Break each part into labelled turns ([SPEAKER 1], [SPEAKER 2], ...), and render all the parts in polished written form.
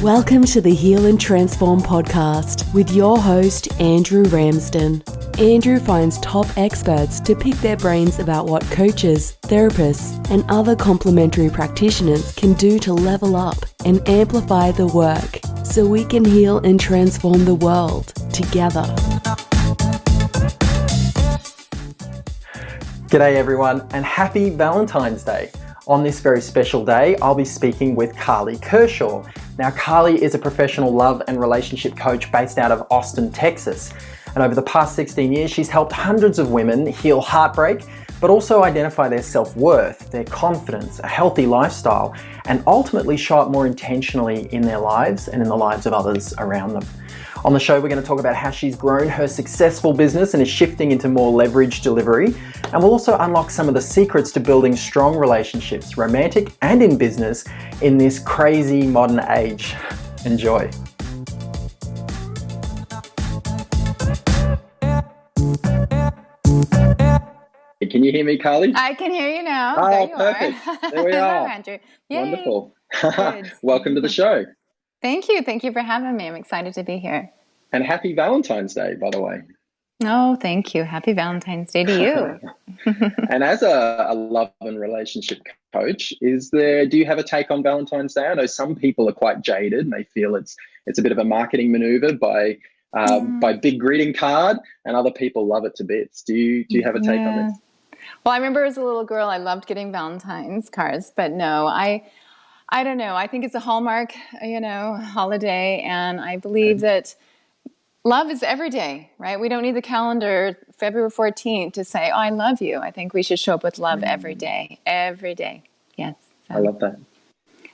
[SPEAKER 1] Welcome to the Heal and Transform podcast with your host, Andrew Ramsden. Andrew finds top experts to pick their brains about what coaches, therapists, and other complementary practitioners can do to level up and amplify the work so we can heal and transform the world together.
[SPEAKER 2] G'day everyone, and happy Valentine's Day. On this very special day, I'll be speaking with Karli Kershaw. Now, Karli is a professional love and relationship coach based out of Austin, Texas. And over the past 16 years, she's helped hundreds of women heal heartbreak, but also identify their self-worth, their confidence, a healthy lifestyle, and ultimately show up more intentionally in their lives and in the lives of others around them. On the show, we're going to talk about how she's grown her successful business and is shifting into more leveraged delivery. And we'll also unlock some of the secrets to building strong relationships, romantic and in business, in this crazy modern age. Enjoy. Can you hear me, Karli?
[SPEAKER 3] I can hear you now.
[SPEAKER 2] Oh,
[SPEAKER 3] there you
[SPEAKER 2] perfect.
[SPEAKER 3] Are.
[SPEAKER 2] There we are.
[SPEAKER 3] Hello, Andrew. Yay.
[SPEAKER 2] Wonderful. Welcome to the show.
[SPEAKER 3] Thank you. Thank you for having me. I'm excited to be here.
[SPEAKER 2] And happy Valentine's Day, by the way.
[SPEAKER 3] Oh, thank you. Happy Valentine's Day to you.
[SPEAKER 2] And as a love and relationship coach, do you have a take on Valentine's Day? I know some people are quite jaded and they feel it's a bit of a marketing maneuver by big greeting card, and other people love it to bits. Do you have a take on this?
[SPEAKER 3] Well, I remember as a little girl, I loved getting Valentine's cards, but no, I don't know. I think it's a Hallmark, holiday, and I believe that love is every day, right? We don't need the calendar February 14th to say, "Oh, I love you." I think we should show up with love every day. Every day. Yes.
[SPEAKER 2] I love that.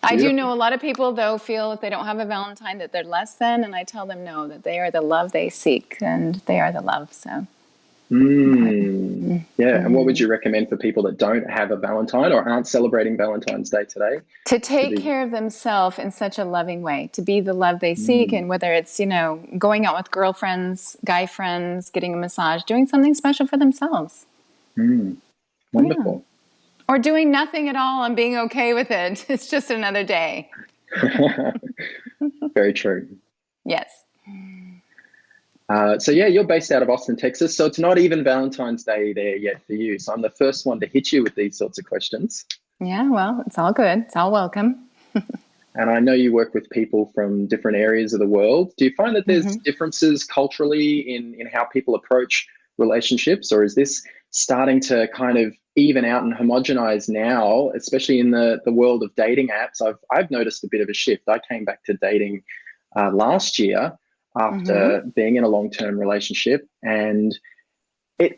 [SPEAKER 3] I do know a lot of people, though, feel if they don't have a Valentine that they're less than, and I tell them no, that they are the love they seek, and they are the love, so.
[SPEAKER 2] Yeah, and what would you recommend for people that don't have a Valentine or aren't celebrating Valentine's Day today?
[SPEAKER 3] To take care of themselves in such a loving way, to be the love they seek, and whether it's, going out with girlfriends, guy friends, getting a massage, doing something special for themselves.
[SPEAKER 2] Wonderful.
[SPEAKER 3] Yeah. Or doing nothing at all and being okay with it. It's just another day.
[SPEAKER 2] Very true.
[SPEAKER 3] Yes.
[SPEAKER 2] So you're based out of Austin, Texas. So it's not even Valentine's Day there yet for you. So I'm the first one to hit you with these sorts of questions.
[SPEAKER 3] Yeah, well, it's all good. It's all welcome.
[SPEAKER 2] And I know you work with people from different areas of the world. Do you find that there's differences culturally in how people approach relationships, or is this starting to kind of even out and homogenize now, especially in the world of dating apps? I've noticed a bit of a shift. I came back to dating last year after being in a long-term relationship, and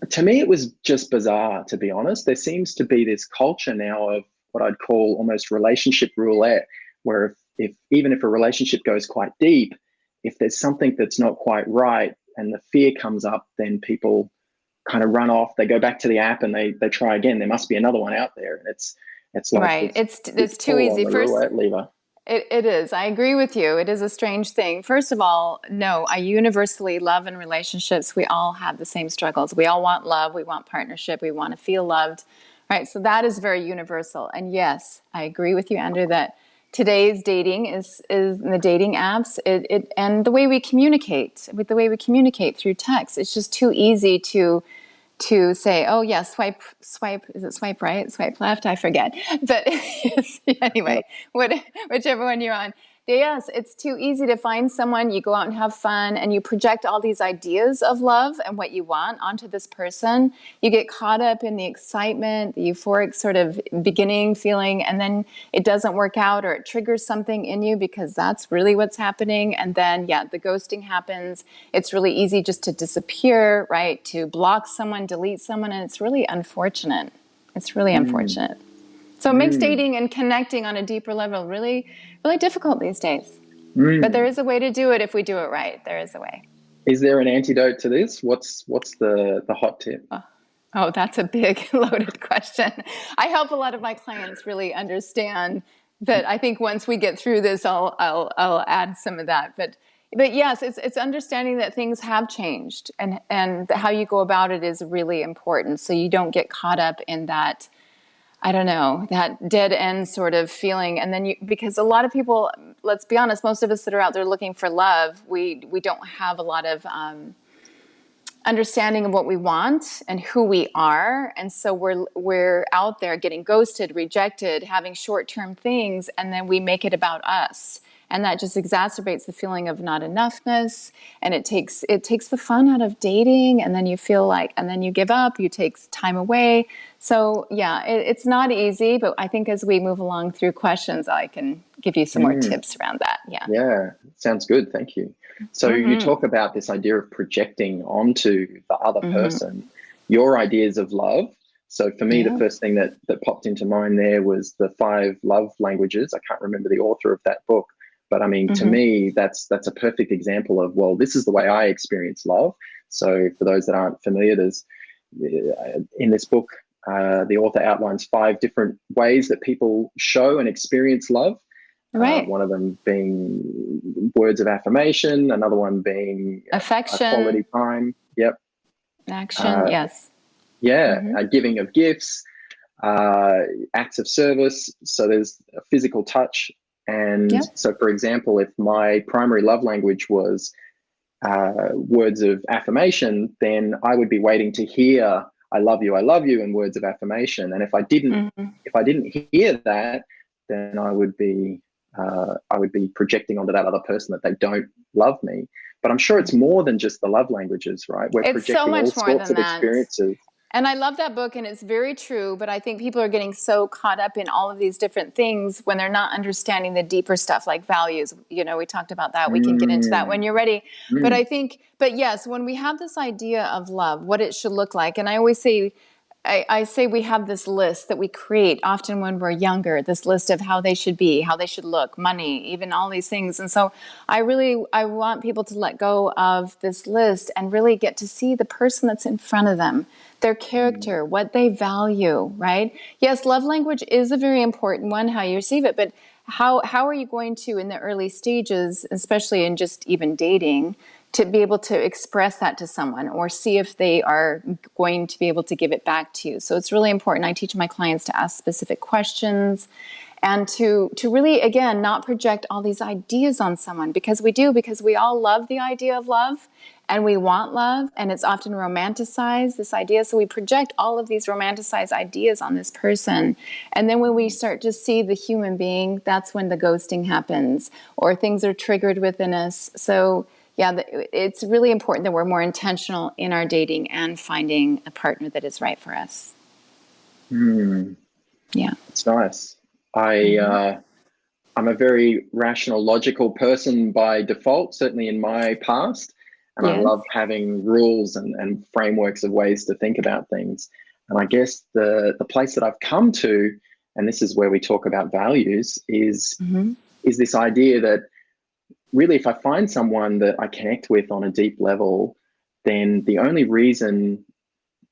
[SPEAKER 2] to me it was just bizarre, to be honest. There seems to be this culture now of what I'd call almost relationship roulette, where even if a relationship goes quite deep, if there's something that's not quite right and the fear comes up, then people kind of run off. They go back to the app and they try again. There must be another one out there. And it's like
[SPEAKER 3] right. It's too easy.
[SPEAKER 2] First, lever.
[SPEAKER 3] It is. I agree with you. It is a strange thing. First of all, no, I universally love in relationships. We all have the same struggles. We all want love. We want partnership. We want to feel loved. Right. So that is very universal. And yes, I agree with you, Andrew, that today's dating is in the dating apps, and the way we communicate through text. It's just too easy to say, oh yeah, swipe, is it swipe right, swipe left? I forget. But anyway, whichever one you're on. Yes, it's too easy to find someone. You go out and have fun and you project all these ideas of love and what you want onto this person. You get caught up in the excitement, the euphoric sort of beginning feeling, and then it doesn't work out, or it triggers something in you because that's really what's happening. And then, the ghosting happens. It's really easy just to disappear, right? To block someone, delete someone, and it's really unfortunate. It's really unfortunate. So it makes dating and connecting on a deeper level really, really difficult these days. But there is a way to do it if we do it right. There is a way.
[SPEAKER 2] Is there an antidote to this? What's the hot tip?
[SPEAKER 3] Oh, that's a big loaded question. I help a lot of my clients really understand that. I think once we get through this, I'll add some of that. But yes, it's understanding that things have changed, and how you go about it is really important. So you don't get caught up in that I don't know, that dead end sort of feeling. And then because a lot of people, let's be honest, most of us that are out there looking for love, we don't have a lot of understanding of what we want and who we are. And so we're out there getting ghosted, rejected, having short-term things, and then we make it about us. And that just exacerbates the feeling of not enoughness, and it takes the fun out of dating, and then you feel like, and then you give up, you take time away. So yeah, it's not easy, but I think as we move along through questions, I can give you some more tips around that. Yeah.
[SPEAKER 2] Yeah, sounds good. Thank you. So you talk about this idea of projecting onto the other person your ideas of love. So for me, the first thing that popped into mind there was the 5 love languages. I can't remember the author of that book, but I mean, to me, that's a perfect example of, well, this is the way I experience love. So for those that aren't familiar, there's in this book, the author outlines 5 different ways that people show and experience love.
[SPEAKER 3] Right.
[SPEAKER 2] One of them being words of affirmation, another one being
[SPEAKER 3] affection,
[SPEAKER 2] quality time. Yep.
[SPEAKER 3] Action. Yes.
[SPEAKER 2] Yeah. Giving of gifts, acts of service. So there's a physical touch. And so, for example, if my primary love language was words of affirmation, then I would be waiting to hear I love you, and words of affirmation. And if I didn't hear that, then I would be projecting onto that other person that they don't love me. But I'm sure it's more than just the love languages, right? We're projecting
[SPEAKER 3] so much
[SPEAKER 2] all
[SPEAKER 3] more
[SPEAKER 2] sorts
[SPEAKER 3] than
[SPEAKER 2] of
[SPEAKER 3] that.
[SPEAKER 2] experiences.
[SPEAKER 3] And I love that book, and it's very true, but I think people are getting so caught up in all of these different things when they're not understanding the deeper stuff like values. You know, we talked about that. We can get into that when you're ready. But yes, when we have this idea of love, what it should look like, and I always say, I say we have this list that we create often when we're younger, this list of how they should be, how they should look, money, even all these things. And so I want people to let go of this list and really get to see the person that's in front of them, their character, what they value, right? Yes, love language is a very important one, how you receive it, but how are you going to, in the early stages, especially in just even dating, to be able to express that to someone or see if they are going to be able to give it back to you. So it's really important. I teach my clients to ask specific questions and to really, again, not project all these ideas on someone, because we all love the idea of love and we want love, and it's often romanticized, this idea. So we project all of these romanticized ideas on this person. And then when we start to see the human being, that's when the ghosting happens or things are triggered within us. So yeah, it's really important that we're more intentional in our dating and finding a partner that is right for us. Yeah.
[SPEAKER 2] It's nice. I'm a very rational, logical person by default, certainly in my past. And I love having rules and frameworks of ways to think about things. And I guess the place that I've come to, and this is where we talk about values, is this idea that really, if I find someone that I connect with on a deep level, then the only reason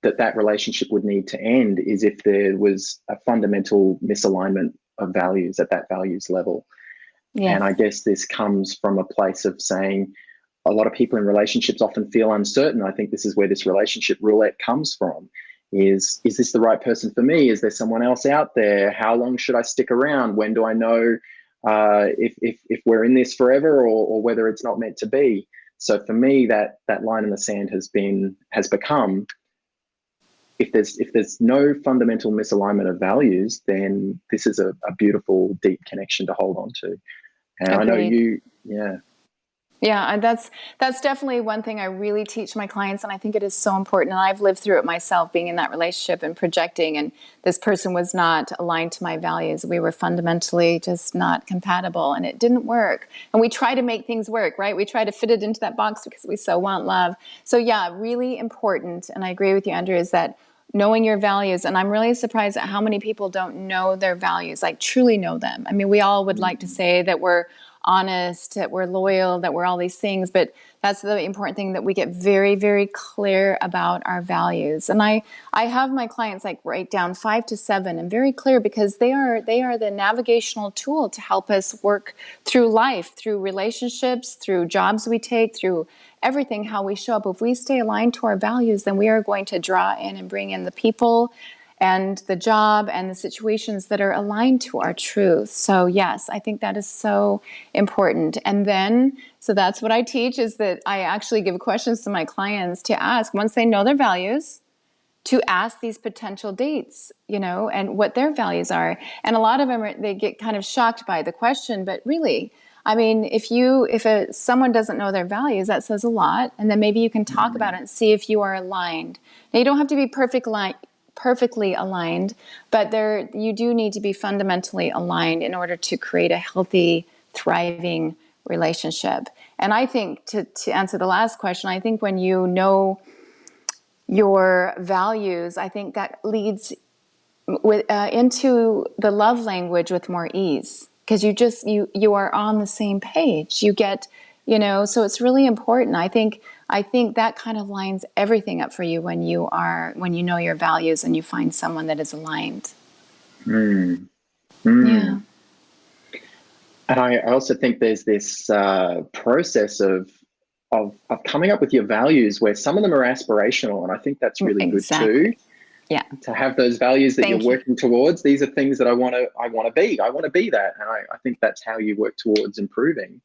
[SPEAKER 2] that relationship would need to end is if there was a fundamental misalignment of values at that values level. Yes. And I guess this comes from a place of saying a lot of people in relationships often feel uncertain. I think this is where this relationship roulette comes from. Is this the right person for me? Is there someone else out there? How long should I stick around? When do I know if we're in this forever or whether it's not meant to be? So for me, that line in the sand has become, if there's no fundamental misalignment of values, then this is a beautiful, deep connection to hold on to. And agreed. I know you,
[SPEAKER 3] Yeah, that's definitely one thing I really teach my clients, and I think it is so important. And I've lived through it myself, being in that relationship and projecting, and this person was not aligned to my values. We were fundamentally just not compatible, and it didn't work. And we try to make things work, right? We try to fit it into that box because we so want love. So yeah, really important, and I agree with you, Andrew, is that knowing your values. And I'm really surprised at how many people don't know their values, like truly know them. I mean, we all would like to say that we're honest, that we're loyal, that we're all these things, but that's the important thing, that we get very, very clear about our values. And I have my clients like write down 5 to 7 and very clear, because they are the navigational tool to help us work through life, through relationships, through jobs we take, through everything, how we show up. If we stay aligned to our values, then we are going to draw in and bring in the people and the job and the situations that are aligned to our truth. So yes, I think that is so important. And then, so that's what I teach, is that I actually give questions to my clients to ask, once they know their values, to ask these potential dates, and what their values are. And a lot of them they get kind of shocked by the question, but really, I mean, if someone doesn't know their values, that says a lot. And then maybe you can talk about it and see if you are aligned. Now, you don't have to be perfectly aligned, but you do need to be fundamentally aligned in order to create a healthy, thriving relationship. And I think to answer the last question, I think when you know your values, I think that leads into the love language with more ease, because you are on the same page. You get, so it's really important. I think that kind of lines everything up for you when you know your values and you find someone that is aligned. Yeah.
[SPEAKER 2] And I also think there's this process of coming up with your values where some of them are aspirational, and I think that's really good too.
[SPEAKER 3] Yeah.
[SPEAKER 2] To have those values that you're working towards. These are things that I want to be. I want to be that, and I think that's how you work towards improving.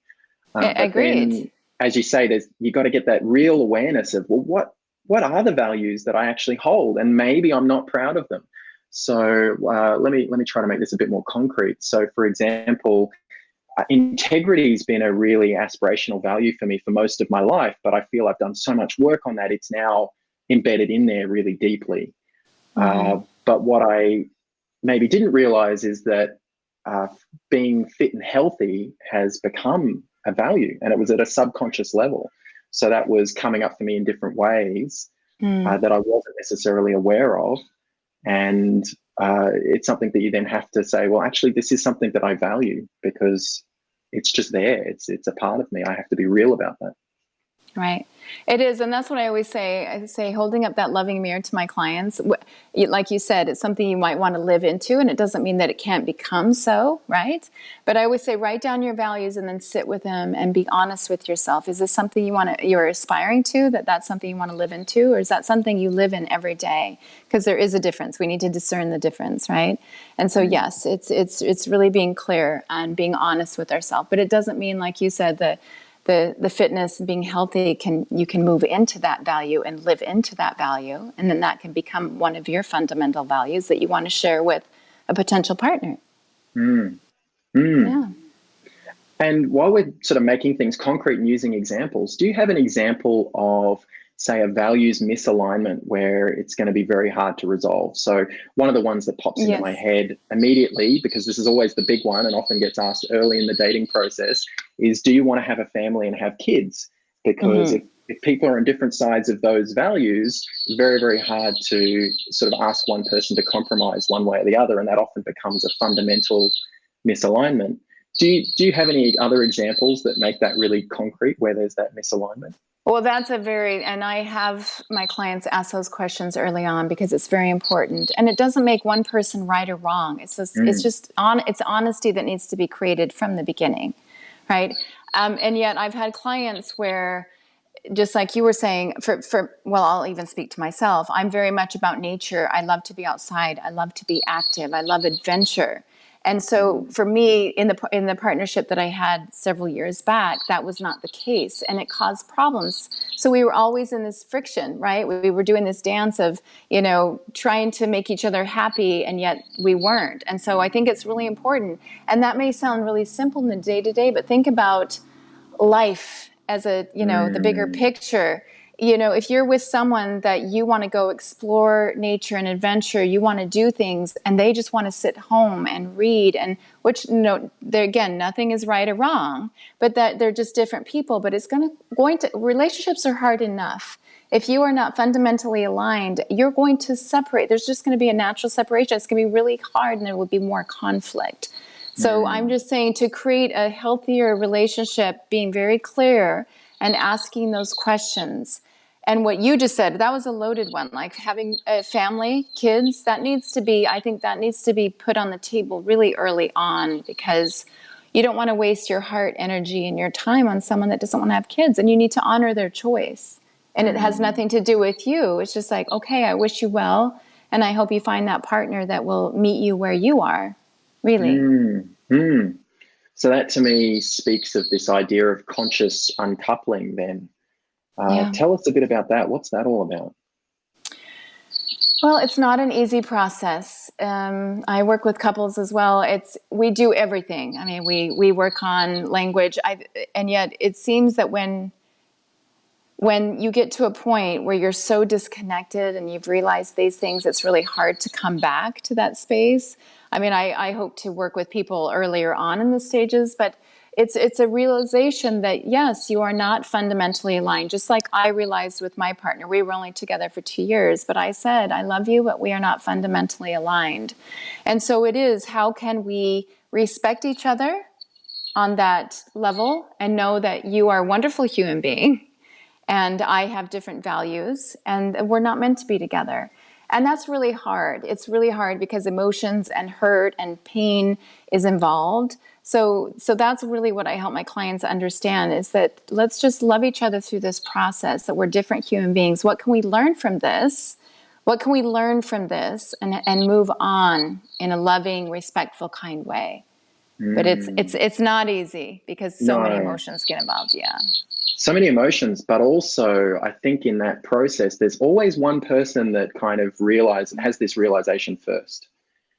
[SPEAKER 3] Agreed.
[SPEAKER 2] Then, as you say, you got to get that real awareness of, well, what are the values that I actually hold, and maybe I'm not proud of them. So let me try to make this a bit more concrete. So, for example, integrity has been a really aspirational value for me for most of my life, but I feel I've done so much work on that. It's now embedded in there really deeply. But what I maybe didn't realize is that being fit and healthy has become a value, and it was at a subconscious level. So that was coming up for me in different ways that I wasn't necessarily aware of. And it's something that you then have to say, well, actually, this is something that I value because it's just there. It's a part of me. I have to be real about that.
[SPEAKER 3] Right. It is. And that's what I always say. I say holding up that loving mirror to my clients. Like you said, it's something you might want to live into, and it doesn't mean that it can't become so, right? But I always say, write down your values and then sit with them and be honest with yourself. Is this something you're aspiring to, that's something you want to live into, or is that something you live in every day? Because there is a difference. We need to discern the difference, right? And so, yes, it's really being clear and being honest with ourselves. But it doesn't mean, like you said, that the fitness and being healthy you can move into that value and live into that value, and then that can become one of your fundamental values that you want to share with a potential partner. Yeah.
[SPEAKER 2] And while we're sort of making things concrete and using examples, do you have an example of, say, a values misalignment where it's going to be very hard to resolve? So one of the ones that pops into my head immediately, because this is always the big one and often gets asked early in the dating process, is do you want to have a family and have kids? Because if people are on different sides of those values, very, very hard to sort of ask one person to compromise one way or the other, and that often becomes a fundamental misalignment. Do you have any other examples that make that really concrete where there's that misalignment?
[SPEAKER 3] Well, and I have my clients ask those questions early on because it's very important, and it doesn't make one person right or wrong. It's honesty that needs to be created from the beginning, right? And yet I've had clients where, just like you were saying, well, I'll even speak to myself. I'm very much about nature. I love to be outside. I love to be active. I love adventure. And so for me, in the partnership that I had several years back, that was not the case, and it caused problems. So we were always in this friction, right? We were doing this dance of, trying to make each other happy, and yet we weren't. And so I think it's really important. And that may sound really simple in the day-to-day, but think about life as the bigger picture. If you're with someone that you want to go explore nature and adventure, you want to do things, and they just want to sit home and read, and which, again, nothing is right or wrong, but that they're just different people. But it's relationships are hard enough. If you are not fundamentally aligned, you're going to separate. There's just going to be a natural separation. It's going to be really hard, and there will be more conflict. So I'm just saying, to create a healthier relationship, being very clear and asking those questions. And what you just said, that was a loaded one, like having a family, kids, I think that needs to be put on the table really early on, because you don't want to waste your heart, energy, and your time on someone that doesn't want to have kids, and you need to honor their choice. And it has nothing to do with you. It's just like, okay, I wish you well, And I hope you find that partner that will meet you where you are, really.
[SPEAKER 2] So that to me speaks of this idea of conscious uncoupling then.
[SPEAKER 3] Yeah.
[SPEAKER 2] Tell us a bit about that. What's that all about?
[SPEAKER 3] Well, it's not an easy process. I work with couples as well. We do everything. I mean, we work on language, and yet it seems that when you get to a point where you're so disconnected and you've realized these things, it's really hard to come back to that space. I mean, I hope to work with people earlier on in the stages, but it's a realization that, yes, you are not fundamentally aligned. Just like I realized with my partner, we were only together for 2 years, but I said, I love you, but we are not fundamentally aligned. And so it is, how can we respect each other on that level and know that you are a wonderful human being and I have different values and we're not meant to be together. And that's really hard. It's really hard because emotions and hurt and pain is involved. So that's really what I help my clients understand, is that let's just love each other through this process, that we're different human beings. What can we learn from this? What can we learn from this and move on in a loving, respectful, kind way? But it's not easy because so many
[SPEAKER 2] No.
[SPEAKER 3] emotions get involved. Yeah.
[SPEAKER 2] So many emotions, but also I think in that process, there's always one person that kind of has this realization first.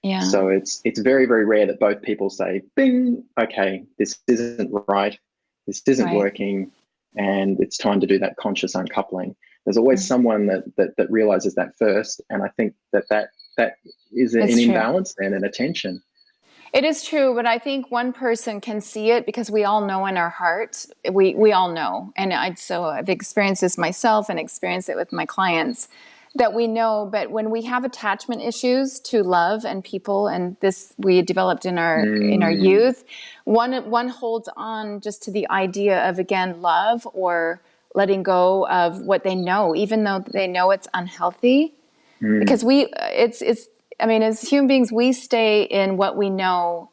[SPEAKER 3] Yeah.
[SPEAKER 2] So it's very, very rare that both people say, bing, okay, this isn't right. This isn't working. And it's time to do that conscious uncoupling. There's always someone that realizes that first. And I think that is an imbalance then and a tension.
[SPEAKER 3] It is true, but I think one person can see it because we all know in our heart. We all know. And I've experienced this myself and experienced it with my clients, that we know. But when we have attachment issues to love and people, and this we developed in our youth, one holds on just to the idea of, again, love or letting go of what they know, even though they know it's unhealthy. Because I mean, as human beings, we stay in what we know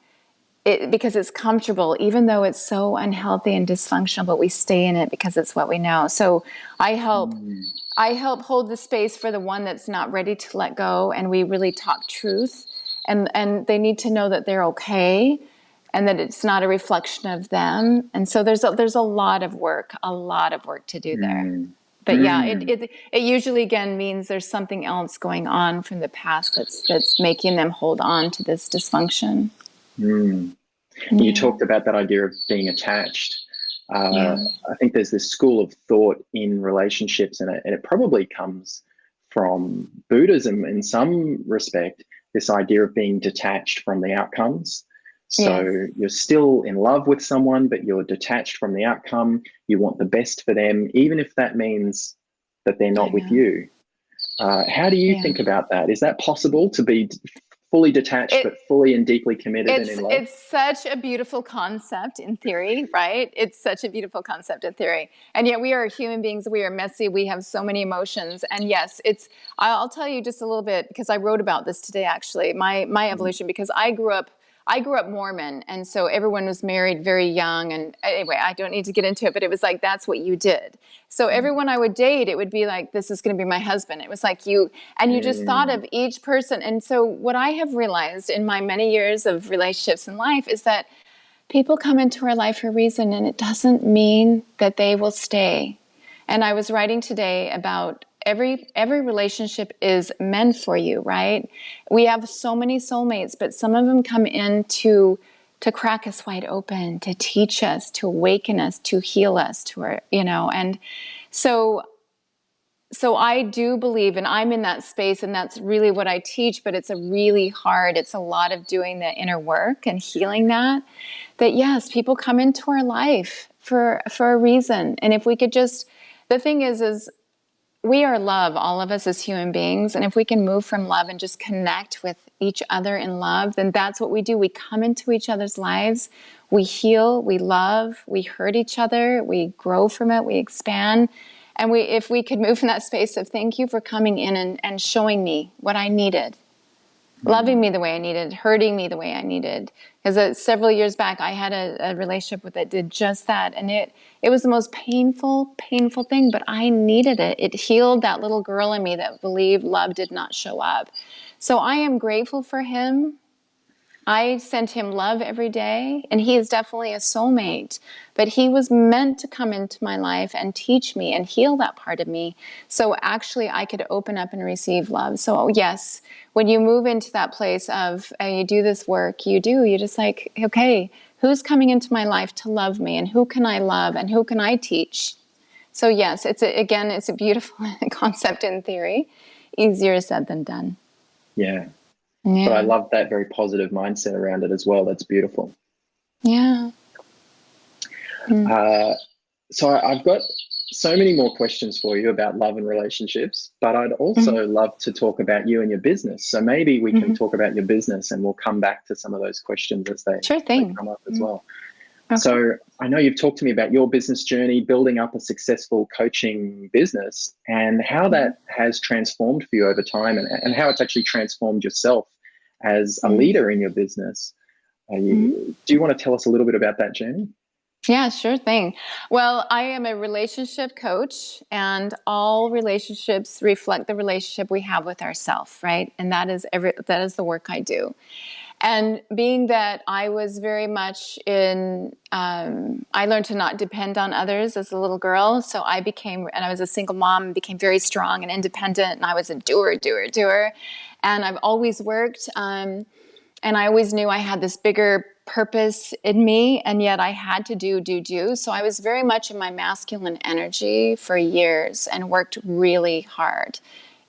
[SPEAKER 3] because it's comfortable, even though it's so unhealthy and dysfunctional, but we stay in it because it's what we know. So I help hold the space for the one that's not ready to let go, and we really talk truth, and they need to know that they're okay and that it's not a reflection of them. And so there's a lot of work to do there. But yeah, it usually, again, means there's something else going on from the past that's making them hold on to this dysfunction.
[SPEAKER 2] You talked about that idea of being attached. I think there's this school of thought in relationships, and it probably comes from Buddhism in some respect, this idea of being detached from the outcomes. So you're still in love with someone, but you're detached from the outcome. You want the best for them, even if that means that they're not with you. How do you think about that? Is that possible, to be fully detached but fully and deeply committed and in love?
[SPEAKER 3] It's such a beautiful concept in theory, right? It's such a beautiful concept in theory. And yet we are human beings. We are messy. We have so many emotions. And yes, I'll tell you just a little bit, because I wrote about this today, actually, my evolution, because I grew up Mormon, and so everyone was married very young. And anyway, I don't need to get into it, but it was like, that's what you did. So everyone I would date, it would be like, this is going to be my husband. It was like you just thought of each person. And so what I have realized in my many years of relationships in life is that people come into our life for a reason, and it doesn't mean that they will stay. And I was writing today about every relationship is meant for you, right? We have so many soulmates, but some of them come in to crack us wide open, to teach us, to awaken us, to heal us, and so I do believe, and I'm in that space, and that's really what I teach, but it's it's a lot of doing the inner work and healing that yes, people come into our life for a reason. And if we could the thing is we are love, all of us as human beings. And if we can move from love and just connect with each other in love, then that's what we do. We come into each other's lives, we heal, we love, we hurt each other, we grow from it, we expand. And if we could move from that space of thank you for coming in and showing me what I needed. loving me the way I needed, hurting me the way I needed. Because several years back, I had a relationship that did just that. And it was the most painful thing, but I needed it. It healed that little girl in me that believed love did not show up. So I am grateful for him. I sent him love every day, and he is definitely a soulmate, but he was meant to come into my life and teach me and heal that part of me. So actually I could open up and receive love. So yes, when you move into that place of, you do this work, you're just like, okay, who's coming into my life to love me, and who can I love, and who can I teach? So yes, it's a beautiful concept in theory, easier said than done.
[SPEAKER 2] Yeah.
[SPEAKER 3] Yeah.
[SPEAKER 2] But I love that very positive mindset around it as well. That's beautiful.
[SPEAKER 3] Yeah.
[SPEAKER 2] So I've got so many more questions for you about love and relationships, but I'd also love to talk about you and your business. So maybe we can talk about your business, and we'll come back to some of those questions as they come up as well. Okay. So I know you've talked to me about your business journey, building up a successful coaching business, and how that has transformed for you over time, and how it's actually transformed yourself as a leader in your business. Do you want to tell us a little bit about that journey?
[SPEAKER 3] Yeah, sure thing. Well, I am a relationship coach, and all relationships reflect the relationship we have with ourselves, right? And that is the work I do. And being that I was very much I learned to not depend on others as a little girl. So I was a single mom, became very strong and independent, and I was a doer. And I've always worked, and I always knew I had this bigger purpose in me, and yet I had to do. So I was very much in my masculine energy for years and worked really hard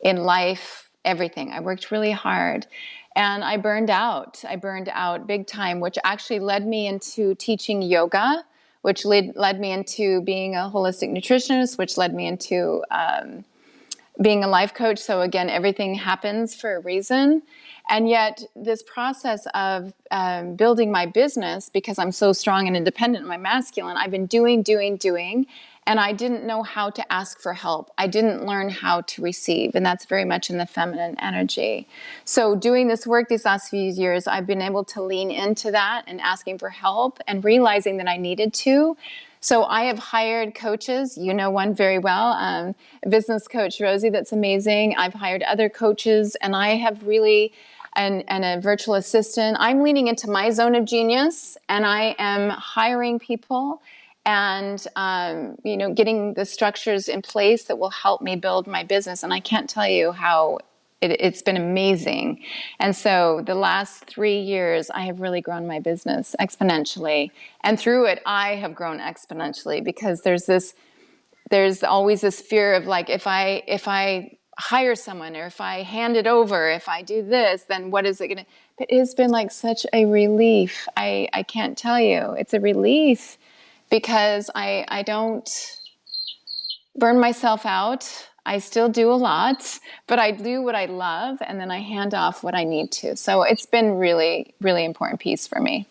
[SPEAKER 3] in life, everything. I worked really hard. And I burned out. I burned out big time, which actually led me into teaching yoga, which led me into being a holistic nutritionist, which led me into being a life coach. So again, everything happens for a reason. And yet this process of building my business, because I'm so strong and independent in my masculine, I've been doing. And I didn't know how to ask for help. I didn't learn how to receive. And that's very much in the feminine energy. So doing this work these last few years, I've been able to lean into that and asking for help and realizing that I needed to. So I have hired coaches. You know one very well, a business coach, Rosie, that's amazing. I've hired other coaches, and I have really, and a virtual assistant. I'm leaning into my zone of genius, and I am hiring people and getting the structures in place that will help me build my business. And I can't tell you how it's been amazing. And so the last 3 years, I have really grown my business exponentially. And through it, I have grown exponentially, because there's always this fear of, like, if I hire someone, or if I hand it over, if I do this, then what is it going to, but it's been like such a relief. I can't tell you. It's a relief, because I don't burn myself out. I still do a lot, but I do what I love, and then I hand off what I need to. So it's been really, really important piece for me.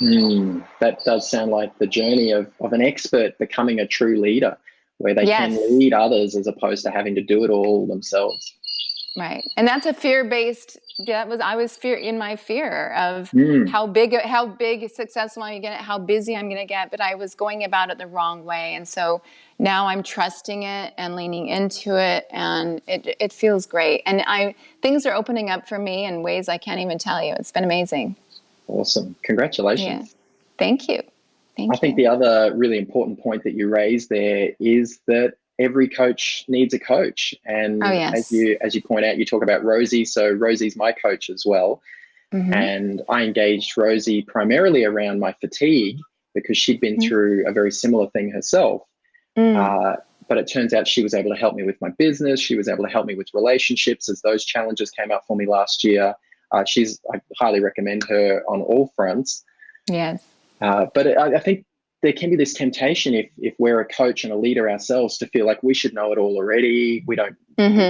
[SPEAKER 2] That does sound like the journey of an expert becoming a true leader, where they can lead others as opposed to having to do it all themselves.
[SPEAKER 3] Right. And that's a fear-based, I was in my fear of how big successful I'm going to get, how busy I'm going to get, but I was going about it the wrong way. And so now I'm trusting it and leaning into it, and it feels great. And things are opening up for me in ways I can't even tell you. It's been amazing.
[SPEAKER 2] Awesome. Congratulations.
[SPEAKER 3] Yeah. Thank you.
[SPEAKER 2] I think the other really important point that you raised there is that every coach needs a coach. And as you point out, you talk about Rosie. So Rosie's my coach as well. And I engaged Rosie primarily around my fatigue, because she'd been through a very similar thing herself. But it turns out she was able to help me with my business. She was able to help me with relationships as those challenges came up for me last year. I highly recommend her on all fronts. Yes. But I think there can be this temptation, if we're a coach and a leader ourselves, to feel like we should know it all already. We don't.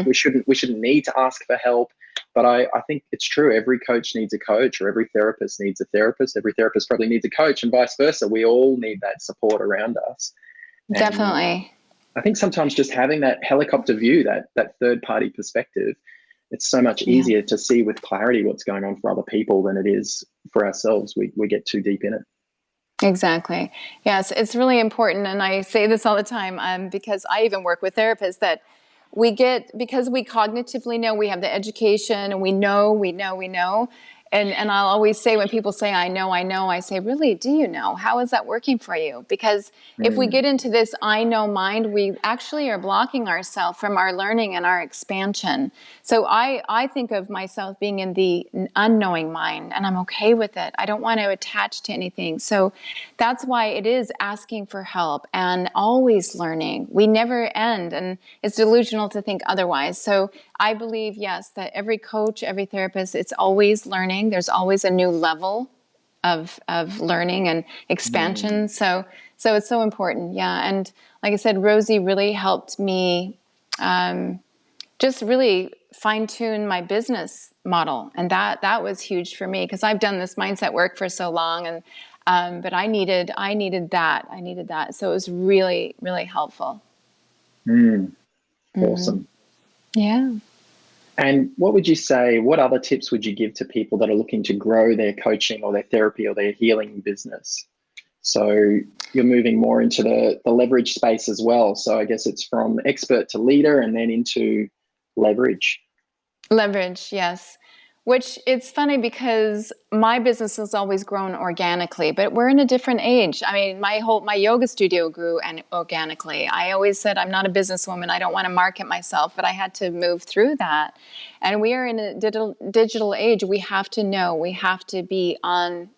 [SPEAKER 2] We shouldn't need to ask for help. But I think it's true. Every coach needs a coach, or every therapist needs a therapist. Every therapist probably needs a coach, and vice versa. We all need that support around us. And
[SPEAKER 3] definitely.
[SPEAKER 2] I think sometimes just having that helicopter view, that third party perspective, it's so much easier to see with clarity what's going on for other people than it is for ourselves. We get too deep in it.
[SPEAKER 3] Exactly. Yes, it's really important. And I say this all the time because I even work with therapists that because we cognitively know, we have the education and we know. And I'll always say when people say, I know, I say, really, do you know? How is that working for you? Because if we get into this I know mind, we actually are blocking ourselves from our learning and our expansion. So I think of myself being in the unknowing mind, and I'm okay with it. I don't want to attach to anything. So that's why it is asking for help and always learning. We never end, and it's delusional to think otherwise. So I believe, yes, that every coach, every therapist, it's always learning. There's always a new level of learning and expansion. So it's so important. Yeah. And like I said, Rosie really helped me just really fine tune my business model. And that was huge for me because I've done this mindset work for so long, and but I needed that. So it was really, really helpful.
[SPEAKER 2] Awesome.
[SPEAKER 3] Yeah.
[SPEAKER 2] And what would you say, what other tips would you give to people that are looking to grow their coaching or their therapy or their healing business? So you're moving more into the leverage space as well. So I guess it's from expert to leader and then into leverage.
[SPEAKER 3] Leverage, yes. Which it's funny because my business has always grown organically, but we're in a different age. I mean, my yoga studio grew organically. I always said I'm not a businesswoman. I don't want to market myself, but I had to move through that. And we are in a digital age. We have to know. We have to be on,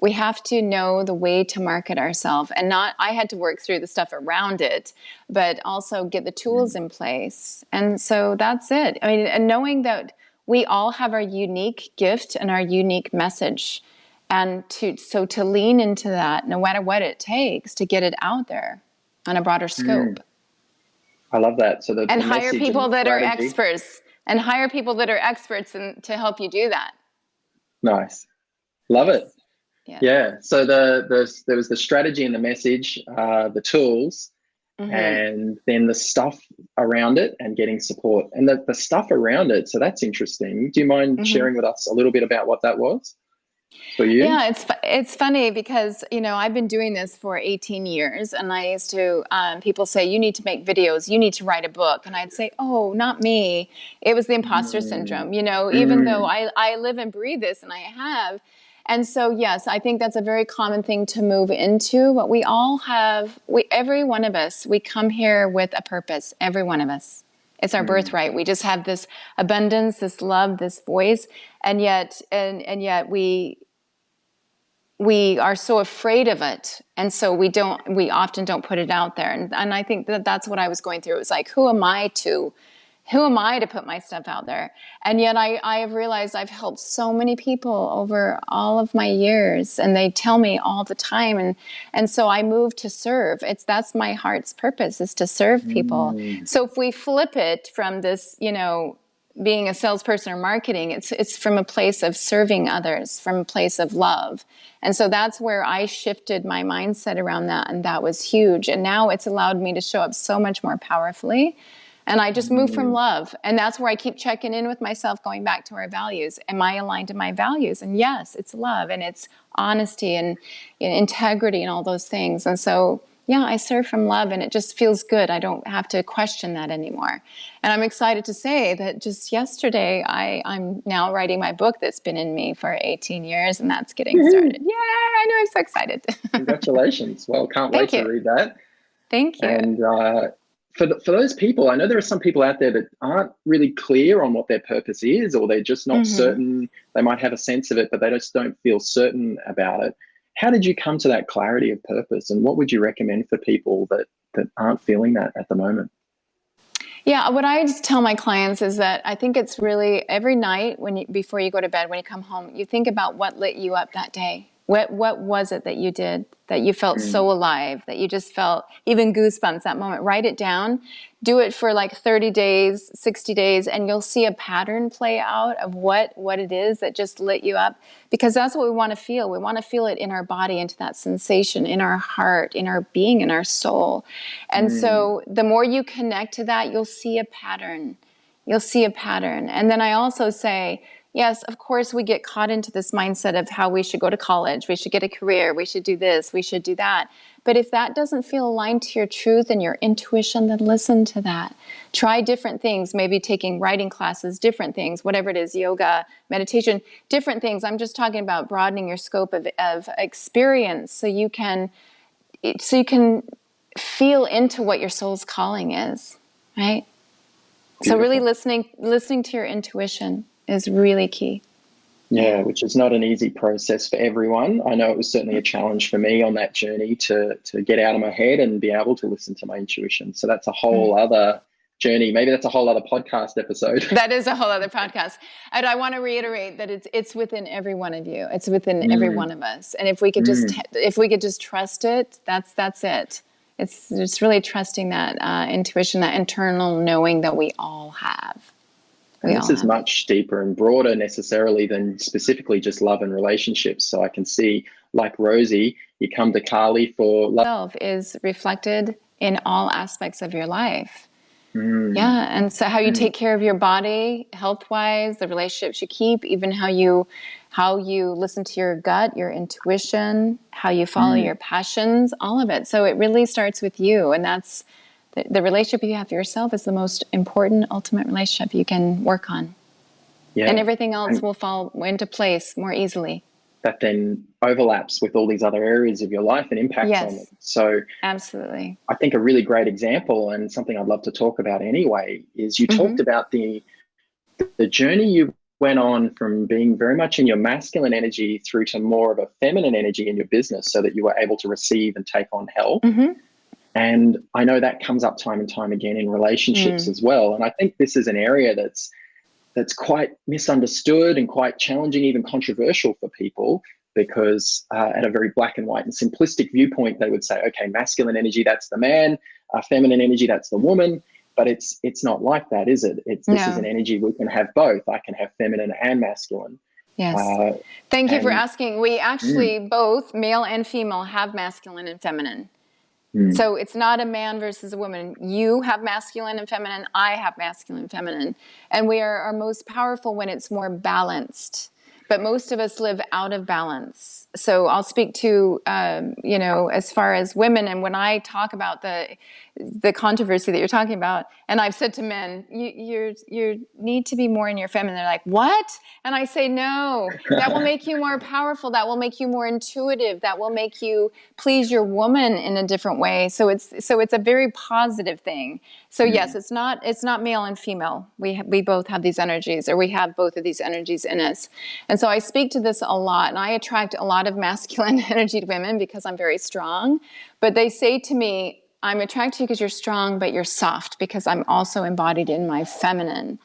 [SPEAKER 3] we have to know the way to market ourselves. And I had to work through the stuff around it, but also get the tools in place. And so that's it. I mean, and knowing that we all have our unique gift and our unique message. And to lean into that, no matter what it takes, to get it out there on a broader scope.
[SPEAKER 2] I love that. So
[SPEAKER 3] and hire people that are experts. And hire people that are experts to help you do that.
[SPEAKER 2] Nice. Love it. Yeah. So there was the strategy and the message, the tools, and then the stuff around it and getting support. And the stuff around it, so that's interesting. Do you mind sharing with us a little bit about what that was for you?
[SPEAKER 3] Yeah, it's funny because, I've been doing this for 18 years, and I used to, people say, you need to make videos, you need to write a book. And I'd say, oh, not me. It was the imposter syndrome, even though I live and breathe this, and I have. And so, yes, I think that's a very common thing to move into. But we all have, every one of us, we come here with a purpose, every one of us. It's our birthright. We just have this abundance, this love, this voice, and yet we are so afraid of it, and so we often don't put it out there. And I think that's what I was going through. It was like, who am I to put my stuff out there? And yet I have realized I've helped so many people over all of my years, and they tell me all the time. And so I moved to serve. That's my heart's purpose, is to serve people. So if we flip it from this, being a salesperson or marketing, it's from a place of serving others, from a place of love. And so that's where I shifted my mindset around that, and that was huge. And now it's allowed me to show up so much more powerfully. And I just move from love. And that's where I keep checking in with myself, going back to our values. Am I aligned to my values? And yes, it's love, and it's honesty and integrity and all those things. And so, yeah, I serve from love, and it just feels good. I don't have to question that anymore. And I'm excited to say that just yesterday, I'm now writing my book that's been in me for 18 years, and that's getting started. Yeah, I know, I'm so excited.
[SPEAKER 2] Congratulations. Well, can't wait to read that.
[SPEAKER 3] Thank you.
[SPEAKER 2] And for those people, I know there are some people out there that aren't really clear on what their purpose is, or they're just not certain. They might have a sense of it, but they just don't feel certain about it. How did you come to that clarity of purpose, and what would you recommend for people that aren't feeling that at the moment?
[SPEAKER 3] Yeah, what I just tell my clients is that I think it's really every night before you go to bed, when you come home, you think about what lit you up that day. What was it that you did that you felt so alive, that you just felt even goosebumps that moment? Write it down. Do it for like 30 days, 60 days, and you'll see a pattern play out of what it is that just lit you up, because that's what we want to feel. We want to feel it in our body, into that sensation, in our heart, in our being, in our soul. And so the more you connect to that, you'll see a pattern. You'll see a pattern. And then I also say, yes, of course, we get caught into this mindset of how we should go to college, we should get a career, we should do this, we should do that. But if that doesn't feel aligned to your truth and your intuition, then listen to that. Try different things, maybe taking writing classes, different things, whatever it is, yoga, meditation, different things. I'm just talking about broadening your scope of experience so you can feel into what your soul's calling is, right? Beautiful. So really listening to your intuition is really key.
[SPEAKER 2] Yeah, which is not an easy process for everyone. I know it was certainly a challenge for me on that journey to get out of my head and be able to listen to my intuition. So that's a whole other journey. Maybe that's a whole other podcast episode.
[SPEAKER 3] That is a whole other podcast. And I want to reiterate that it's within every one of you. It's within every one of us. And if we could just trust it, that's it. It's just really trusting that intuition, that internal knowing that we all have.
[SPEAKER 2] And this is much deeper and broader necessarily than specifically just love and relationships. So I can see, like Rosie, you come to Karli for
[SPEAKER 3] love is reflected in all aspects of your life. Yeah, and so how you take care of your body, health-wise, the relationships you keep, even how you listen to your gut, your intuition, how you follow your passions, all of it. So it really starts with you, and that's the relationship you have for yourself is the most important, ultimate relationship you can work on. Yeah. And everything else will fall into place more easily.
[SPEAKER 2] That then overlaps with all these other areas of your life and impacts on them. So
[SPEAKER 3] absolutely.
[SPEAKER 2] I think a really great example, and something I'd love to talk about anyway, is you talked about the journey you went on from being very much in your masculine energy through to more of a feminine energy in your business so that you were able to receive and take on help. And I know that comes up time and time again in relationships as well. And I think this is an area that's quite misunderstood and quite challenging, even controversial for people, because at a very black and white and simplistic viewpoint, they would say, okay, masculine energy, that's the man, feminine energy, that's the woman. But it's not like that, is it? This is an energy we can have both. I can have feminine and masculine.
[SPEAKER 3] Yes. Thank you for asking. We actually both, male and female, have masculine and feminine. So it's not a man versus a woman. You have masculine and feminine. I have masculine and feminine. And we are most powerful when it's more balanced. But most of us live out of balance. So I'll speak to, as far as women. And when I talk about the controversy that you're talking about, and I've said to men, you need to be more in your feminine. They're like, what? And I say, no, that will make you more powerful. That will make you more intuitive. That will make you please your woman in a different way. So it's a very positive thing. So yes, it's not male and female. We both have these energies, or we have both of these energies in us. And so I speak to this a lot, and I attract a lot of masculine energy to women because I'm very strong. But they say to me, I'm attracted to you because you're strong, but you're soft because I'm also embodied in my feminine.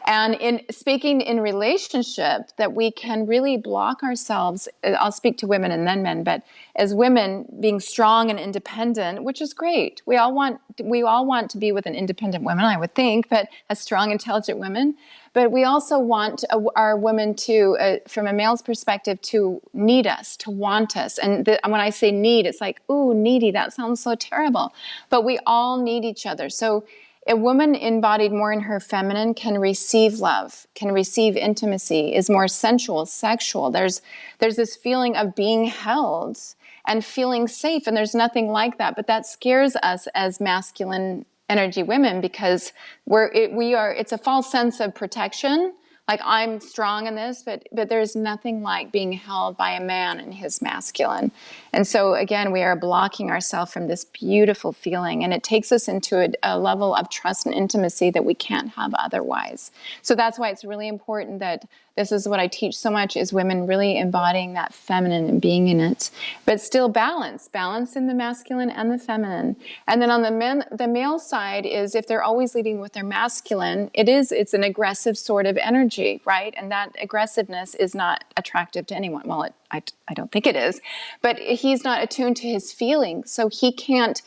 [SPEAKER 3] And in speaking in relationship, that we can really block ourselves. I'll speak to women and then men, but as women, being strong and independent, which is great. We all want to be with an independent woman, I would think, but a strong, intelligent woman. But we also want our women to, from a male's perspective, to need us, to want us. And when I say need, it's like, ooh, needy. That sounds so terrible. But we all need each other. So a woman embodied more in her feminine can receive love, can receive intimacy, is more sensual, sexual. There's this feeling of being held and feeling safe, and there's nothing like that. But that scares us as masculine energy women because it's a false sense of protection. Like, I'm strong in this, but there's nothing like being held by a man in his masculine. And so again, we are blocking ourselves from this beautiful feeling, and it takes us into a level of trust and intimacy that we can't have otherwise. So that's why it's really important that this is what I teach so much, is women really embodying that feminine and being in it, but still balance in the masculine and the feminine. And then on the male side is, if they're always leading with their masculine, it's an aggressive sort of energy, right? And that aggressiveness is not attractive to anyone. Well, I don't think it is, but he's not attuned to his feelings, so he can't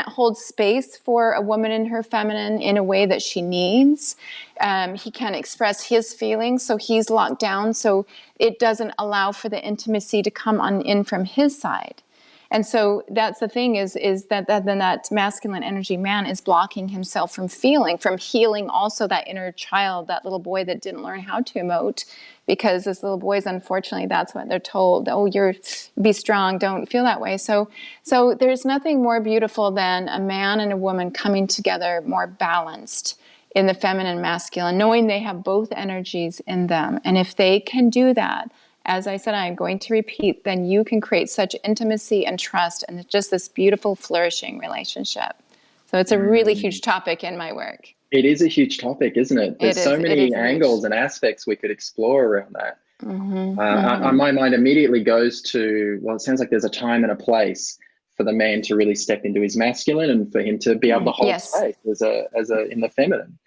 [SPEAKER 3] hold space for a woman in her feminine in a way that she needs. He can't express his feelings, so he's locked down, so it doesn't allow for the intimacy to come on in from his side. And so that's the thing is that then that masculine energy man is blocking himself from healing also that inner child, that little boy that didn't learn how to emote, because as little boys, unfortunately, that's what they're told. Oh, be strong, don't feel that way. So there's nothing more beautiful than a man and a woman coming together more balanced in the feminine and masculine, knowing they have both energies in them. And if they can do that, as I said, I'm going to repeat, then you can create such intimacy and trust and just this beautiful, flourishing relationship. So it's a really huge topic in my work.
[SPEAKER 2] It is a huge topic, isn't it? There's so many angles and aspects we could explore around that. My mind immediately goes to, well, it sounds like there's a time and a place for the man to really step into his masculine and for him to be able to hold space as a in the feminine.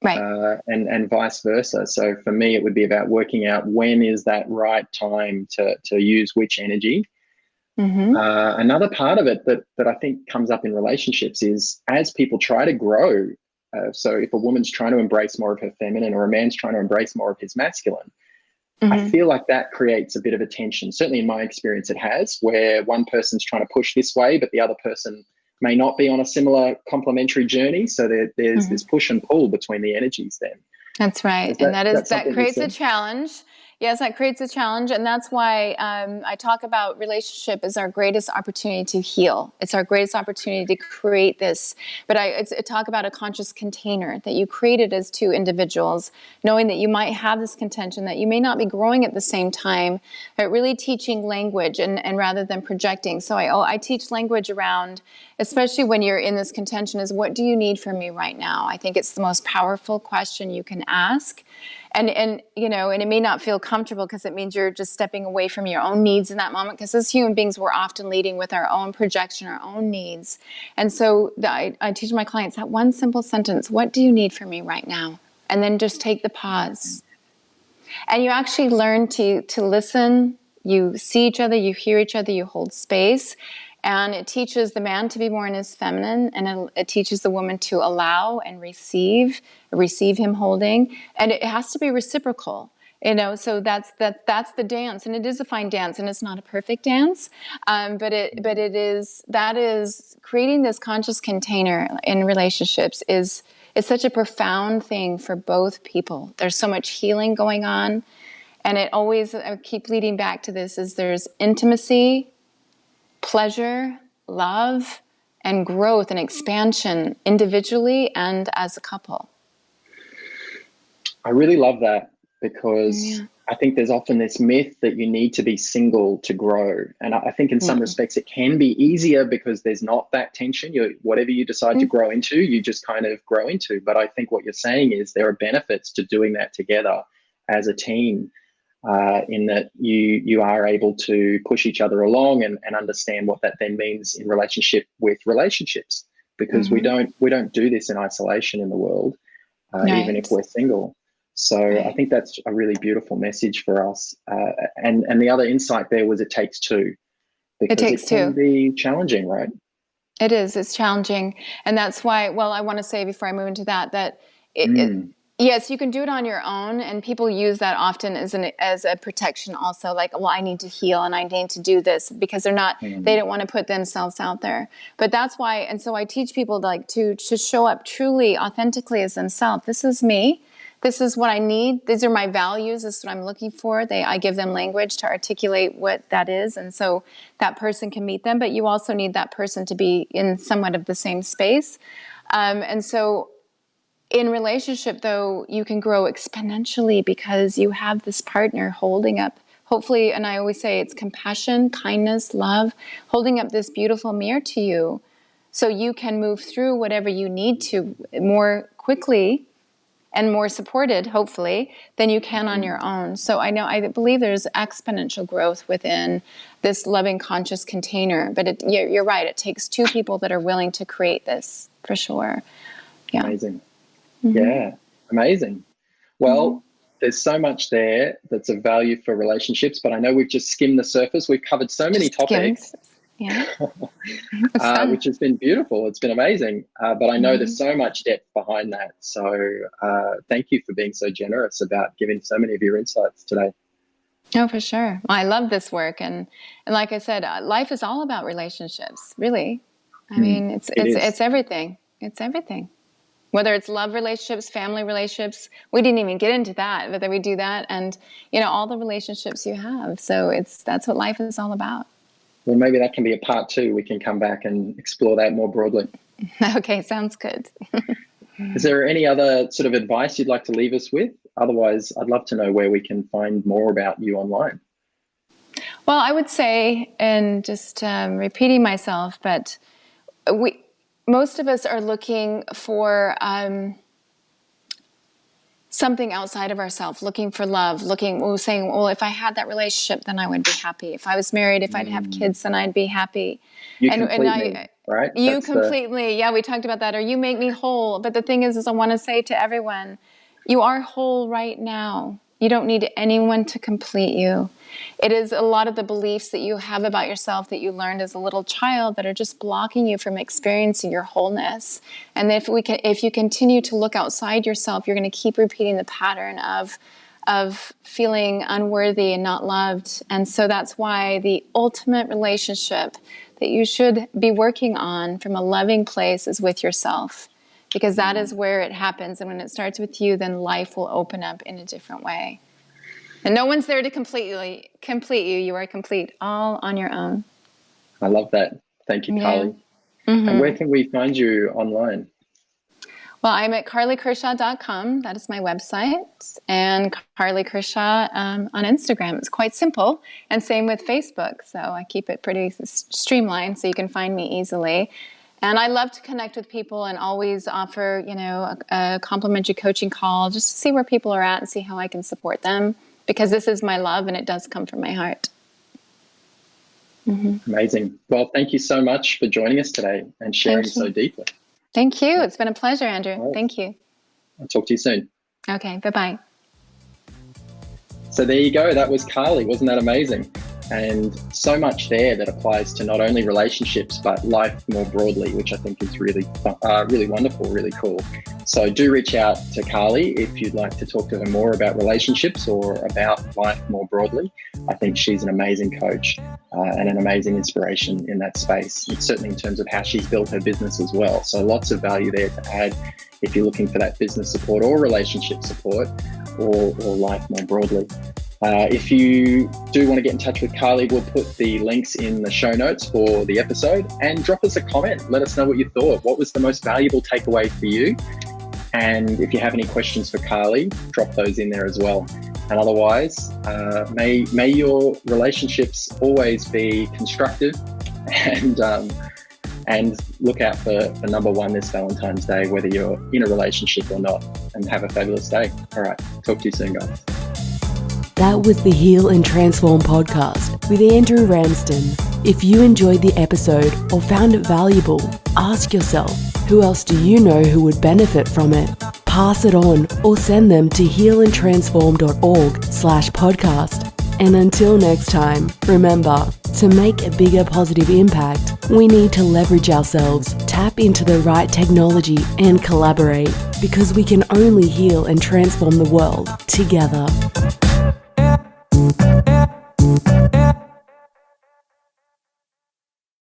[SPEAKER 3] Right.
[SPEAKER 2] And vice versa. So for me, it would be about working out when is that right time to use which energy. Another part of it that I think comes up in relationships is as people try to grow. So if a woman's trying to embrace more of her feminine or a man's trying to embrace more of his masculine, I feel like that creates a bit of a tension. Certainly in my experience, it has, where one person's trying to push this way, but the other person may not be on a similar complementary journey. So there's this push and pull between the energies then.
[SPEAKER 3] That's right. That creates a challenge. Yes, that creates a challenge. And that's why I talk about relationship as our greatest opportunity to heal. It's our greatest opportunity to create this. But I talk about a conscious container that you created as two individuals, knowing that you might have this contention, that you may not be growing at the same time, but really teaching language and rather than projecting. So I teach language around, especially when you're in this contention, is what do you need from me right now? I think it's the most powerful question you can ask. And it may not feel comfortable because it means you're just stepping away from your own needs in that moment, because as human beings, we're often leading with our own projection, our own needs. And so I teach my clients that one simple sentence: what do you need from me right now? And then just take the pause. And you actually learn to listen. You see each other, you hear each other, you hold space. And it teaches the man to be more in his feminine, and it teaches the woman to allow and receive him holding. And it has to be reciprocal, so that's the dance. And it is a fine dance, and it's not a perfect dance. But that is creating this conscious container in relationships is such a profound thing for both people. There's so much healing going on. And I keep leading back to this, is there's intimacy, pleasure, love, and growth and expansion individually and as a couple.
[SPEAKER 2] I really love that, because I think there's often this myth that you need to be single to grow. And I think in some respects it can be easier because there's not that tension. Whatever you decide to grow into, you just kind of grow into. But I think what you're saying is there are benefits to doing that together as a team. In that you are able to push each other along and understand what that then means in relationship with relationships, because we don't do this in isolation in the world, even if we're single. So I think that's a really beautiful message for us. And the other insight there was it takes two, because it can be challenging, right?
[SPEAKER 3] It is. It's challenging. And that's why, I want to say before I move into that yes, you can do it on your own, and people use that often as a protection also, like, well, I need to heal and I need to do this, because they don't want to put themselves out there. But that's why, and so I teach people to show up truly, authentically as themselves. This is me. This is what I need. These are my values. This is what I'm looking for. I give them language to articulate what that is, and so that person can meet them. But you also need that person to be in somewhat of the same space. And so in relationship, though, you can grow exponentially because you have this partner holding up, hopefully, and I always say it's compassion, kindness, love, holding up this beautiful mirror to you so you can move through whatever you need to more quickly and more supported, hopefully, than you can on your own. So I believe there's exponential growth within this loving, conscious container. But you're right, it takes two people that are willing to create this, for sure. Yeah.
[SPEAKER 2] Amazing. Yeah, amazing. Well, there's so much there that's of value for relationships, but I know we've just skimmed the surface. We've covered so many topics, which has been beautiful. It's been amazing. But I know there's so much depth behind that. So thank you for being so generous about giving so many of your insights today.
[SPEAKER 3] Oh, for sure. Well, I love this work. And like I said, life is all about relationships, really. I mean, it's everything. It's everything. Whether it's love relationships, family relationships, we didn't even get into that, but then we do that, and all the relationships you have. So that's what life is all about.
[SPEAKER 2] Well, maybe that can be a part 2. We can come back and explore that more broadly.
[SPEAKER 3] Okay, sounds good.
[SPEAKER 2] Is there any other sort of advice you'd like to leave us with? Otherwise, I'd love to know where we can find more about you online.
[SPEAKER 3] Well, I would say, and just repeating myself, but most of us are looking for something outside of ourselves, looking for love, saying, well, if I had that relationship, then I would be happy. If I was married, if I'd have kids, then I'd be happy.
[SPEAKER 2] You complete me, right?
[SPEAKER 3] You completely, yeah, we talked about that. Or you make me whole. But the thing is I want to say to everyone, you are whole right now. You don't need anyone to complete you. It is a lot of the beliefs that you have about yourself that you learned as a little child that are just blocking you from experiencing your wholeness. And if you continue to look outside yourself, you're going to keep repeating the pattern of feeling unworthy and not loved. And so that's why the ultimate relationship that you should be working on from a loving place is with yourself, because that is where it happens. And when it starts with you, then life will open up in a different way. And no one's there to complete you. You are complete all on your own.
[SPEAKER 2] I love that. Thank you, Karli. Mm-hmm. And where can we find you online?
[SPEAKER 3] Well, I'm at karlikershaw.com. That is my website. And Karli Kershaw on Instagram. It's quite simple. And same with Facebook. So I keep it pretty streamlined so you can find me easily. And I love to connect with people and always offer, a complimentary coaching call just to see where people are at and see how I can support them. Because this is my love and it does come from my heart. Mm-hmm.
[SPEAKER 2] Amazing. Well, thank you so much for joining us today and sharing so deeply.
[SPEAKER 3] Thank you. It's been a pleasure, Andrew.
[SPEAKER 2] Right.
[SPEAKER 3] Thank you.
[SPEAKER 2] I'll talk to you soon.
[SPEAKER 3] Okay. Bye-bye.
[SPEAKER 2] So there you go. That was Karli. Wasn't that amazing? And so much there that applies to not only relationships, but life more broadly, which I think is really wonderful, really cool. So do reach out to Karli if you'd like to talk to her more about relationships or about life more broadly. I think she's an amazing coach and an amazing inspiration in that space. And certainly in terms of how she's built her business as well. So lots of value there to add if you're looking for that business support or relationship support or life more broadly. If you do want to get in touch with Karli, we'll put the links in the show notes for the episode, and drop us a comment. Let us know what you thought. What was the most valuable takeaway for you? And if you have any questions for Karli, drop those in there as well. And otherwise, may your relationships always be constructive, and look out for number 1 this Valentine's Day, whether you're in a relationship or not, and have a fabulous day. All right. Talk to you soon, guys.
[SPEAKER 1] That was the Heal and Transform podcast with Andrew Ramsden. If you enjoyed the episode or found it valuable, ask yourself, who else do you know who would benefit from it? Pass it on or send them to healandtransform.org/podcast. And until next time, remember, to make a bigger positive impact, we need to leverage ourselves, tap into the right technology, and collaborate, because we can only heal and transform the world together.